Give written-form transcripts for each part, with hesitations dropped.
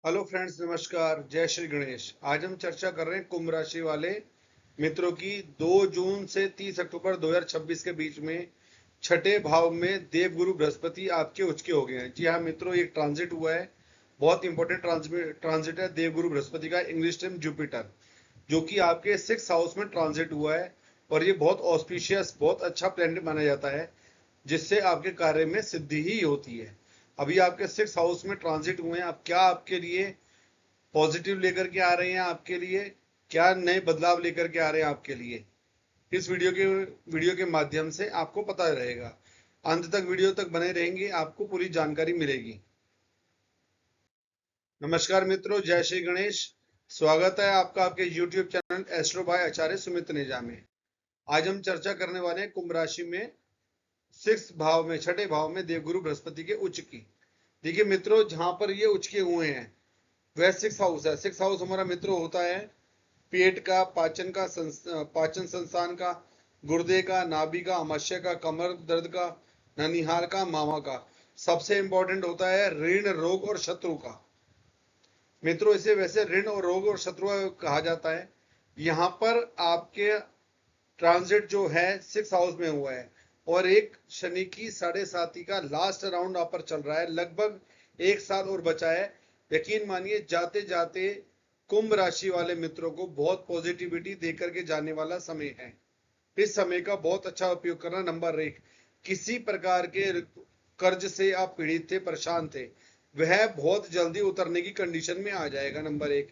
Hello friends, नमस्कार। जय श्री गणेश। आज हम चर्चा कर रहे हैं कुंभ राशि वाले मित्रों की। 2 जून से 30 अक्टूबर 2026 के बीच में छठे भाव में देवगुरु बृहस्पति आपके उचके हो गए हैं। जी हाँ मित्रों, एक ट्रांजिट हुआ है। बहुत इंपॉर्टेंट ट्रांजिट है देवगुरु बृहस्पति का, इंग्लिश नेम जुपिटर, जो कि आपके 6th हाउस में ट्रांजिट हुआ है। और ये बहुत ऑस्पिशियस, बहुत अच्छा प्लैनेट माना जाता है, जिससे आपके कार्य में सिद्धि ही होती है। अभी आपके 6th हाउस में ट्रांजिट हुए हैं। अब क्या आपके लिए पॉजिटिव लेकर के आ रहे हैं, आपके लिए क्या नए बदलाव लेकर के आ रहे हैं आपके लिए, इस वीडियो के माध्यम से आपको पता रहेगा। अंत तक वीडियो तक बने रहेंगे, आपको पूरी जानकारी मिलेगी। नमस्कार मित्रों, जय श्री गणेश। स्वागत है आपका आपके YouTube चैनल एस्ट्रो भाई आचार्य सुमित नेजा में। आज हम चर्चा करने वाले हैं कुंभ राशि में 6th भाव में, छठे भाव में देवगुरु बृहस्पति के उच्च की। देखिए मित्रों, जहां पर ये उच्च के हुए हैं वह 6th हाउस है। 6th हाउस हमारा मित्रों होता है पेट का, पाचन संस्थान का, गुर्दे का, नाभि का, आमाशय का, कमर दर्द का, ननिहाल का, मामा का। सबसे इंपॉर्टेंट होता है ऋण, रोग और शत्रु का। मित्रों, इसे वैसे ऋण और रोग और शत्रु कहा जाता है। यहाँ पर आपके ट्रांजिट जो है 6th हाउस में हुआ है, और एक शनि की 7.5 का लास्ट राउंड आप पर चल रहा है। लगभग एक साल और बचा है। यकीन मानिए, जाते जाते कुंभ राशि वाले मित्रों को बहुत पॉजिटिविटी देकर के जाने वाला समय है। इस समय का बहुत अच्छा उपयोग करना। नंबर एक, किसी प्रकार के कर्ज से आप पीड़ित थे, परेशान थे, वह बहुत जल्दी उतरने की कंडीशन में आ जाएगा। नंबर एक,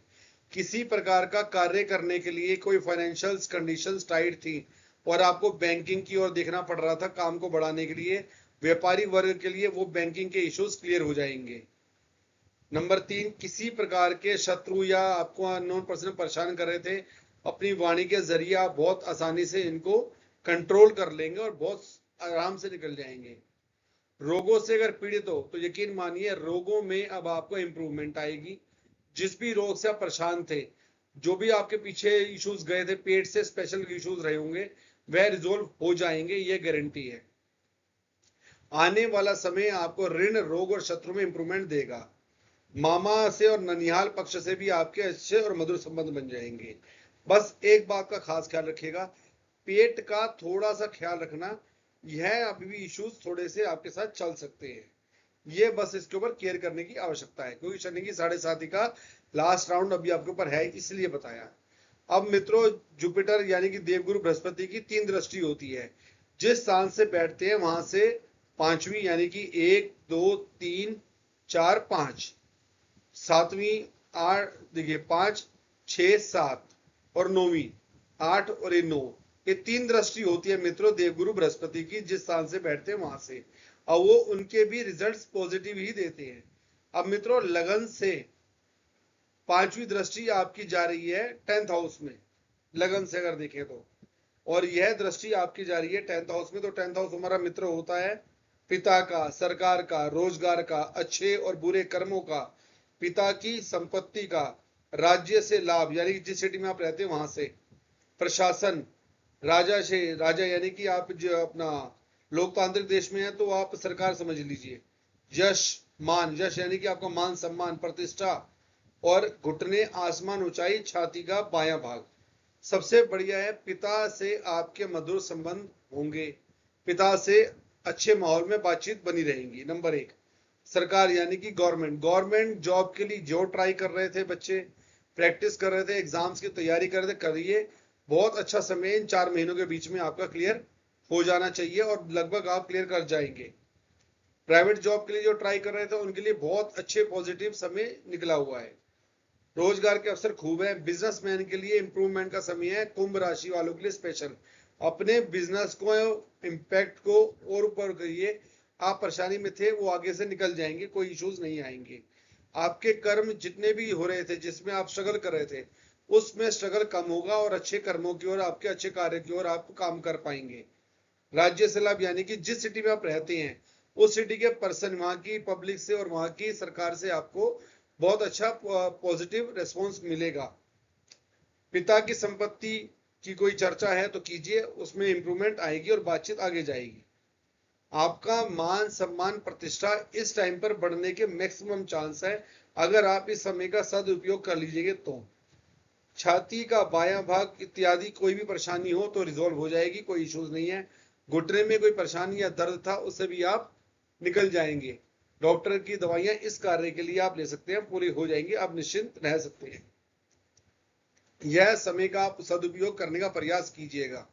किसी प्रकार का कार्य करने के लिए कोई फाइनेंशियल कंडीशंस टाइट थी और आपको बैंकिंग की ओर देखना पड़ रहा था काम को बढ़ाने के लिए, व्यापारी वर्ग के लिए वो बैंकिंग के इश्यूज क्लियर हो जाएंगे। नंबर तीन, किसी प्रकार के शत्रु या आपको अननोन पर्सन परेशान कर रहे थे, अपनी वाणी के जरिए आप बहुत आसानी से इनको कंट्रोल कर लेंगे और बहुत आराम से निकल जाएंगे। रोगों से अगर पीड़ित हो तो यकीन मानिए रोगों में अब आपको इंप्रूवमेंट आएगी। जिस भी रोग से आप परेशान थे, जो भी आपके पीछे इश्यूज गए थे, पेट से स्पेशल इश्यूज रहे होंगे, वह रिजोल्व हो जाएंगे, ये गारंटी है। आने वाला समय आपको ऋण, रोग और शत्रु में इंप्रूवमेंट देगा। मामा से और ननिहाल पक्ष से भी आपके अच्छे और मधुर संबंध बन जाएंगे। बस एक बात का खास ख्याल रखिएगा, पेट का थोड़ा सा ख्याल रखना। यह अभी भी इश्यूज थोड़े से आपके साथ चल सकते हैं, ये बस इसके ऊपर केयर करने की आवश्यकता है, क्योंकि शनि की 7.5 का लास्ट राउंड अभी आपके ऊपर है, इसलिए बताया। अब मित्रों, जुपिटर यानी कि देवगुरु बृहस्पति की 3 दृष्टि होती है। जिस स्थान से बैठते हैं वहां से पांचवी यानी कि 1 2 3 4 5, सातवीं, आठ, देखिए 5 6 7 और नौवीं 8 और ये 9, ये 3 दृष्टि होती है मित्रों देवगुरु बृहस्पति की, जिस स्थान से बैठते हैं वहां से। और वो उनके भी रिजल्ट्स पॉजिटिव ही देते हैं। अब मित्रों, लगन से 5वीं दृष्टि आपकी जा रही है 10th हाउस में, लगन से अगर देखें तो। और यह दृष्टि आपकी जा रही है 10th हाउस में। तो 10th हाउस हमारा मित्र होता है पिता का, सरकार का, रोजगार का, अच्छे और बुरे कर्मों का, पिता की संपत्ति का, राज्य से लाभ यानी कि जिस सिटी में आप रहते हैं वहां से, प्रशासन, राजा से, राजा यानी कि आप जो अपना लोकतांत्रिक देश में है तो आप सरकार समझ लीजिए। यश, मान, यश यानी कि आपका मान सम्मान, प्रतिष्ठा, और घुटने, आसमान, ऊंचाई, छाती का बायां भाग। सबसे बढ़िया है, पिता से आपके मधुर संबंध होंगे, पिता से अच्छे माहौल में बातचीत बनी रहेंगी। नंबर एक, सरकार यानी कि गवर्नमेंट जॉब के लिए जो ट्राई कर रहे थे बच्चे, प्रैक्टिस कर रहे थे, एग्जाम्स की तैयारी कर रहे थे, करिए। बहुत अच्छा समय इन 4 महीनों के बीच में आपका क्लियर हो जाना चाहिए और लगभग आप क्लियर कर जाएंगे। प्राइवेट जॉब के लिए जो ट्राई कर रहे थे उनके लिए बहुत अच्छे पॉजिटिव समय निकला हुआ है। रोजगार के अवसर खूब है। बिजनेसमैन के लिए इंप्रूवमेंट का समय है। कुंभ राशि वालों के लिए स्पेशल, अपने बिजनेस को, इम्पैक्ट को और ऊपर करिए। आप परेशानी में थे वो आगे से निकल जाएंगे, कोई इश्यूज नहीं आएंगे। आपके कर्म जितने भी हो रहे थे, जिसमें आप स्ट्रगल कर रहे थे, उसमें स्ट्रगल कम होगा और अच्छे कर्मों की ओर, आपके अच्छे कार्य की ओर आप काम कर पाएंगे। राज्य से लाभ यानी कि जिस सिटी में आप रहते हैं उस सिटी के पर्सन, वहां की पब्लिक से और वहां की सरकार से आपको बहुत अच्छा पॉजिटिव रेस्पॉन्स मिलेगा। पिता की संपत्ति की कोई चर्चा है तो कीजिए, उसमें इंप्रूवमेंट आएगी और बातचीत आगे जाएगी। आपका मान सम्मान प्रतिष्ठा इस टाइम पर बढ़ने के मैक्सिमम चांस है अगर आप इस समय का सदुपयोग कर लीजिएगा तो। छाती का बायां भाग इत्यादि कोई भी परेशानी हो तो रिजॉल्व हो जाएगी, कोई इश्यूज नहीं है। घुटने में कोई परेशानी या दर्द था उससे भी आप निकल जाएंगे। डॉक्टर की दवाइयां इस कार्य के लिए आप ले सकते हैं, पूरी हो जाएंगी, आप निश्चिंत रह सकते हैं। यह समय का आप सदुपयोग करने का प्रयास कीजिएगा।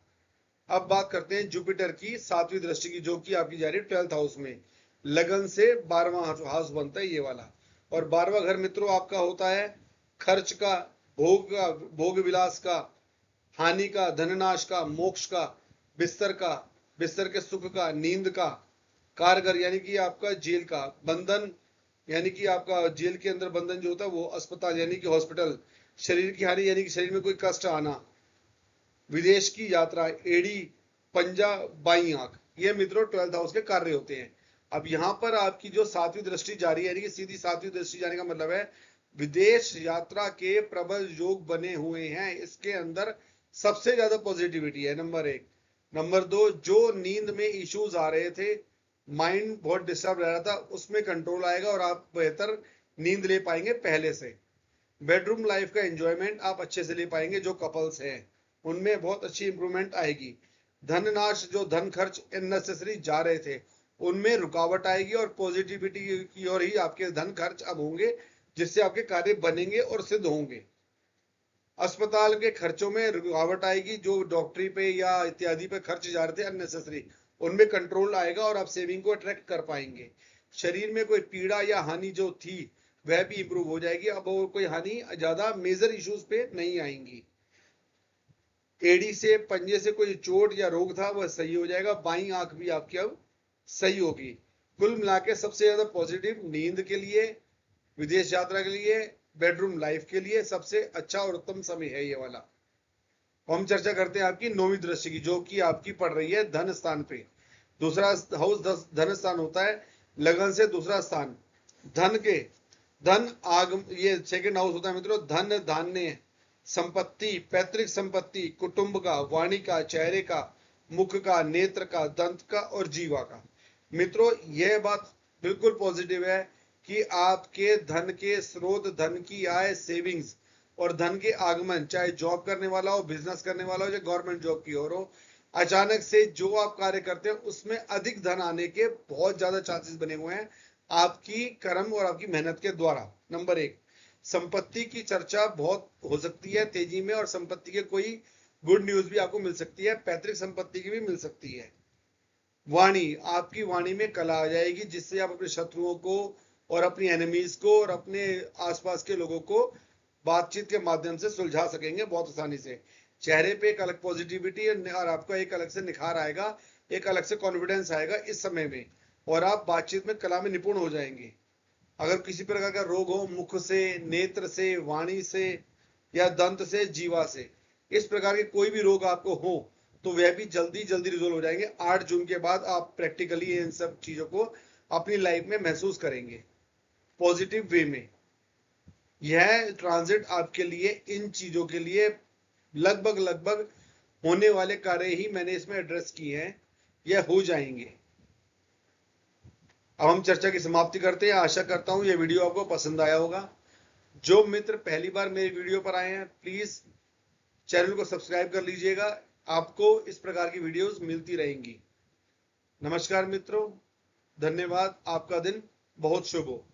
अब बात करते हैं जुपिटर की 7वीं दृष्टि की, जो कि आपकी जा रही है 12th हाउस में। लगन से 12वां हाउस बनता है ये वाला। और 12वां घर मित्रों आपका होता है खर्च का, भोग विलास का, हानि का, धननाश का, मोक्ष का, बिस्तर का, बिस्तर के सुख का, नींद का, कारगर यानी कि आपका जेल का, बंधन यानी कि आपका जेल के अंदर बंधन जो होता है वो, अस्पताल यानी कि हॉस्पिटल, शरीर की हानि यानी कि शरीर में कोई कष्ट आना, विदेश की यात्रा, एड़ी, पंजा, बाई आंख, ये मित्रों 12th हाउस के कार्य होते हैं। अब यहाँ पर आपकी जो 7वीं दृष्टि जारी है, यानी कि सीधी 7वीं दृष्टि जाने का मतलब है विदेश यात्रा के प्रबल योग बने हुए हैं। इसके अंदर सबसे ज्यादा पॉजिटिविटी है, नंबर 1। नंबर 2, जो नींद में इश्यूज आ रहे थे, माइंड बहुत डिस्टर्ब रह रहा था, उसमें कंट्रोल आएगा और आप बेहतर नींद ले पाएंगे पहले से। बेडरूम लाइफ का एंजॉयमेंट आप अच्छे से ले पाएंगे, जो कपल्स हैं उनमें बहुत अच्छी इंप्रूवमेंट आएगी। धन नाश, जो धन खर्च अननेसेसरी जा रहे थे उनमें रुकावट आएगी और पॉजिटिविटी की ओर ही आपके धन खर्च अब होंगे, जिससे आपके कार्य बनेंगे और सिद्ध होंगे। अस्पताल के खर्चों में रुकावट आएगी, जो डॉक्टरी पे या इत्यादि पे खर्च जा रहे थे अननेसेसरी, उनमें कंट्रोल आएगा और आप सेविंग को अट्रैक्ट कर पाएंगे। शरीर में कोई पीड़ा या हानि जो थी वह भी इंप्रूव हो जाएगी, अब और कोई हानि ज्यादा मेजर इश्यूज पे नहीं आएंगी। एड़ी से, पंजे से कोई चोट या रोग था वह सही हो जाएगा। बाई आंख भी आपकी अब सही होगी। कुल मिला के सबसे ज्यादा पॉजिटिव नींद के लिए, विदेश यात्रा के लिए, बेडरूम लाइफ के लिए सबसे अच्छा और उत्तम समय है ये वाला। हम चर्चा करते हैं आपकी 9वीं दृष्टि की, जो कि आपकी पड़ रही है धन स्थान पे। दूसरा हाउस धन स्थान होता है, लगन से दूसरा स्थान, धन के, धन आगम, ये सेकंड हाउस होता है मित्रों। धन, धान्य, संपत्ति, पैतृक संपत्ति, कुटुंब का, वाणी का, चेहरे का, मुख का, नेत्र का, दंत का और जीवा का। मित्रों यह बात बिल्कुल पॉजिटिव है कि आपके धन के स्रोत, धन की आय, सेविंग्स और धन के आगमन, चाहे जॉब करने वाला हो, बिजनेस करने वाला हो, या गवर्नमेंट जॉब की ओर हो, अचानक से जो आप कार्य करते हैं उसमें अधिक धन आने के बहुत ज्यादा चांसेस बने हुए हैं आपकी कर्म और आपकी मेहनत के द्वारा। नंबर 1, संपत्ति की चर्चा बहुत हो सकती है तेजी में, और संपत्ति के कोई गुड न्यूज भी आपको मिल सकती है, पैतृक संपत्ति की भी मिल सकती है। वाणी, आपकी वाणी में कला आ जाएगी, जिससे आप अपने शत्रुओं को और अपनी एनिमीज को और अपने आसपास के लोगों को बातचीत के माध्यम से सुलझा सकेंगे बहुत आसानी से। चेहरे पे एक अलग पॉजिटिविटी और आपका एक अलग से निखार आएगा, एक अलग से कॉन्फिडेंस आएगा इस समय में, और आप बातचीत में, कला में निपुण हो जाएंगे। अगर किसी प्रकार का रोग हो, मुख से, नेत्र से, वाणी से या दंत से, जीवा से, इस प्रकार के कोई भी रोग आपको हो तो वह भी जल्दी जल्दी रिजोल्व हो जाएंगे। 8 जून के बाद आप प्रैक्टिकली इन सब चीजों को अपनी लाइफ में महसूस करेंगे पॉजिटिव वे में। यह ट्रांजिट आपके लिए, इन चीजों के लिए लगभग लगभग होने वाले कार्य ही मैंने इसमें एड्रेस किए हैं, यह हो जाएंगे। अब हम चर्चा की समाप्ति करते हैं। आशा करता हूं यह वीडियो आपको पसंद आया होगा। जो मित्र पहली बार मेरी वीडियो पर आए हैं प्लीज चैनल को सब्सक्राइब कर लीजिएगा, आपको इस प्रकार की वीडियोस मिलती रहेंगी। नमस्कार मित्रों, धन्यवाद, आपका दिन बहुत शुभ हो।